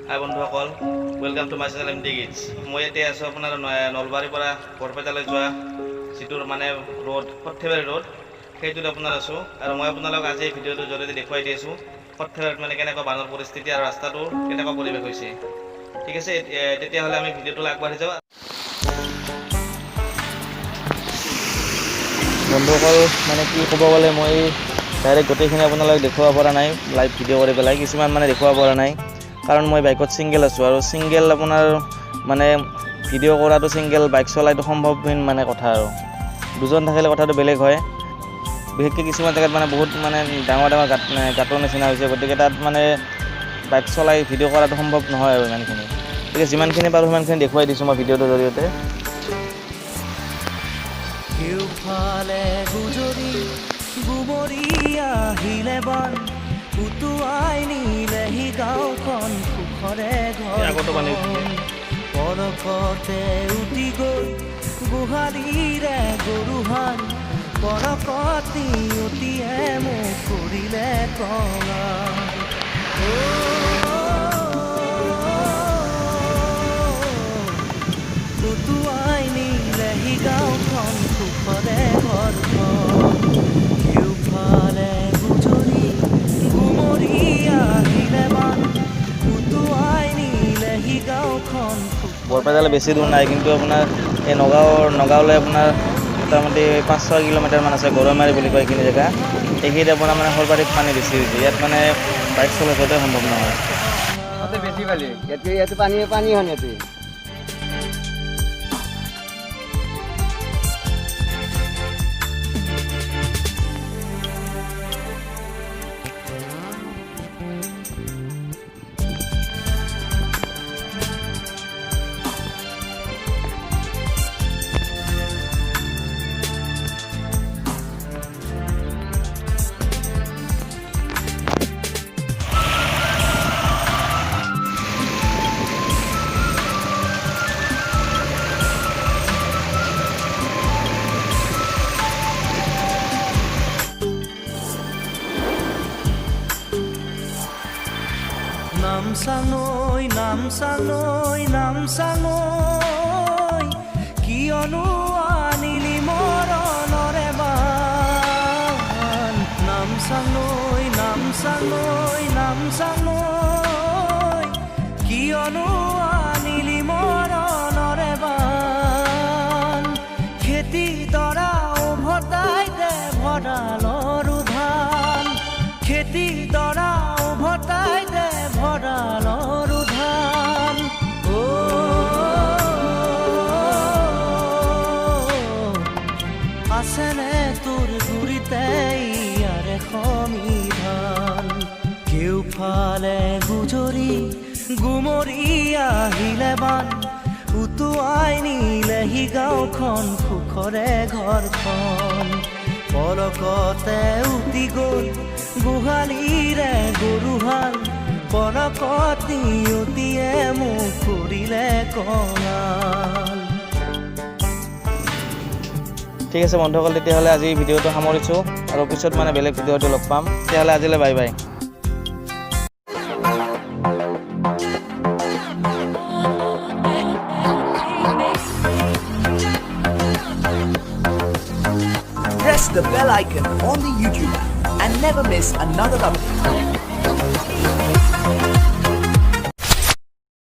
হাই বন্ধুসকল, welcome to my channel MD kids. মই এতিয়া আছোঁ আপোনাৰ নলবাৰীৰ পৰা বৰপেটালৈ যোৱা যিটো মানে ৰোড সৰ্থেবাৰী ৰোড, সেইটোত আপোনাৰ আছোঁ। আৰু মই আপোনালোক আজি এই ভিডিঅ'টোৰ জৰিয়তে দেখুৱাই দি আছোঁ সৰ্থেবাৰীত মানে কেনেকুৱা বানৰ পৰিস্থিতি আৰু ৰাস্তাটো কেনেকুৱা পৰিৱেশ হৈছে। ঠিক আছে, তেতিয়াহ'লে আমি ভিডিঅ'টোলৈ আগবাঢ়ি যাওঁ। বন্ধুসকল, মানে কি ক'ব গ'লে মই ডাইৰেক্ট গোটেইখিনি আপোনালোক দেখুৱাব পৰা নাই, লাইভ ভিডিঅ' কৰি পেলাই কিছুমান মানে দেখুৱাব পৰা নাই, কাৰণ মই বাইকত ছিংগেল আছোঁ। আৰু ছিংগেল আপোনাৰ মানে ভিডিঅ' কৰাটো ছিংগেল বাইক চলাইটো সম্ভৱহীন মানে কথা। আৰু দুজন থাকিলে কথাটো বেলেগ হয়। বিশেষকৈ কিছুমান জেগাত মানে বহুত মানে ডাঙৰ গাঁতৰ নিচিনা হৈছে, গতিকে তাত মানে বাইক চলাই ভিডিঅ' কৰাটো সম্ভৱ নহয় আৰু ইমানখিনি। গতিকে যিমানখিনি পাৰোঁ সিমানখিনি দেখুৱাই দিছোঁ মই ভিডিঅ'টোৰ জৰিয়তে। কেউফালে গুজৰি গুমৰি আহিলে বান, উটুৱাই নিলেহি গাঁওখন সুখৰে ঘৰখন। পলকতে উটি গ'ল গোহালিৰে গৰুহাল, পলকতি উটিয়ে মোক কৰিলে কঙাল। উটুৱাই নিলেহি গাঁওখন সুখৰে ঘৰখন। কেউফালে গুজৰি গুমৰি আহিলে বান, উটুৱাই নিলেহি গাঁওখন। বৰপেটালৈ বেছি দূৰ নাই, কিন্তু আপোনাৰ এই নগাঁৱলৈ আপোনাৰ মোটামুটি 5-6 কিলোমিটাৰমান আছে। গৰৈমাৰী বুলি কয় এইখিনি জেগা। এইখিনিত আপোনাৰ মানে সৰ্বাধিক পানী বেছি হৈছে। ইয়াত মানে বাইক চলাচলতে সম্ভৱ নহয়। বেছি পালি ইয়াতে পানী হয় ইয়াতে। নামচাঙৈ নামচাঙৈ নামচাঙৈ, কিয়নো আনিলি মৰণৰে বান। নামচাঙৈ নামচাঙৈ নামচাঙৈ, কিয়নো আনিলি মৰণৰে বান। খেতি দৰা উভতাই দে ভঁৰালৰ ধান, খেতি দৰা উভতাই দে ভঁৰালৰ ধান। আছেনে তোৰ গুৰিতে ইয়াৰে সমিধান? কেউফালে গুজৰি গুমৰি আহিলে বান, উটুৱাই নিলেহি গাঁওখন সুখৰে ঘৰখন। পলকতে উটি গ'ল গোহালিৰে গৰুহাল, পলকতি উটিয়ে মোক কৰিলে কঙাল। ঠিক আছে বন্ধুসকল, তেতিয়াহ'লে আজি ভিডিঅ'টো সামৰিছোঁ, আৰু পিছত মানে বেলেগ ভিডিঅ'টো লগ পাম। তেতিয়াহ'লে আজিলৈ bye bye. Press the bell icon on the YouTube app and never miss another update.